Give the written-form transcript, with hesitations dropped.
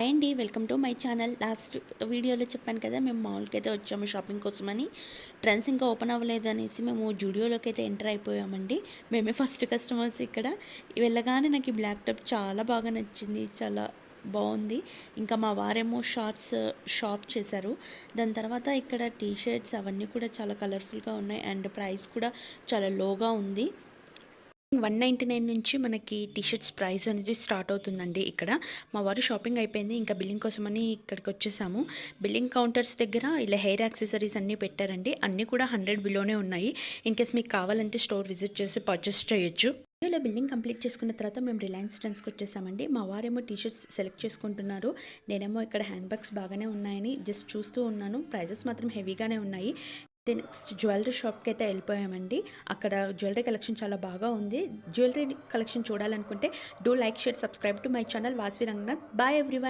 అండి welcome to my channel. Last వీడియోలో చెప్పాను కదా, మేము మాల్కి అయితే వచ్చాము షాపింగ్ కోసమని. ట్రెండ్స్ ఇంకా ఓపెన్ అవ్వలేదు అనేసి మేము జూడియోలోకి అయితే ఎంటర్ అయిపోయామండి. మేమే ఫస్ట్ కస్టమర్స్ ఇక్కడ. వెళ్ళగానే నాకు ఈ బ్లాక్ టాప్ చాలా బాగా నచ్చింది, చాలా బాగుంది. ఇంకా మా వారేమో షార్ట్స్ షాప్ చేశారు. దాని తర్వాత ఇక్కడ టీ షర్ట్స్ అవన్నీ కూడా చాలా కలర్ఫుల్గా ఉన్నాయి అండ్ ప్రైస్ కూడా చాలా లోగా ఉంది. 199 నుంచి మనకి టీషర్ట్స్ ప్రైస్ అనేది స్టార్ట్ అవుతుందండి. ఇక్కడ మా వారు షాపింగ్ అయిపోయింది, ఇంకా బిల్లింగ్ కోసమని ఇక్కడికి వచ్చేసాము. బిల్లింగ్ కౌంటర్స్ దగ్గర ఇలా హెయిర్ యాక్సెసరీస్ అన్నీ పెట్టారండి. అన్నీ కూడా 100 బిలోనే ఉన్నాయి. ఇన్ కేస్ మీకు కావాలంటే స్టోర్ విజిట్ చేసి పర్చేస్ చేయొచ్చు. ఇలా బిల్లింగ్ కంప్లీట్ చేసుకున్న తర్వాత మేము రిలయన్స్ ట్రెండ్స్కి వచ్చేసామండి. మా వారేమో టీషర్ట్స్ సెలెక్ట్ చేసుకుంటున్నారు. నేనేమో ఇక్కడ హ్యాండ్ బ్యాగ్స్ బాగానే ఉన్నాయని జస్ట్ చూస్తూ ఉన్నాను. ప్రైజెస్ మాత్రం హెవీగానే ఉన్నాయి. నెక్స్ట్ జ్యువెలరీ షాప్కి అయితే వెళ్ళిపోయామండి. అక్కడ జ్యువెలరీ కలెక్షన్ చాలా బాగా ఉంది. జ్యువెలరీ కలెక్షన్ చూడాలనుకుంటే do like, share, subscribe to my channel Vasvi Ranganath. Bye everyone.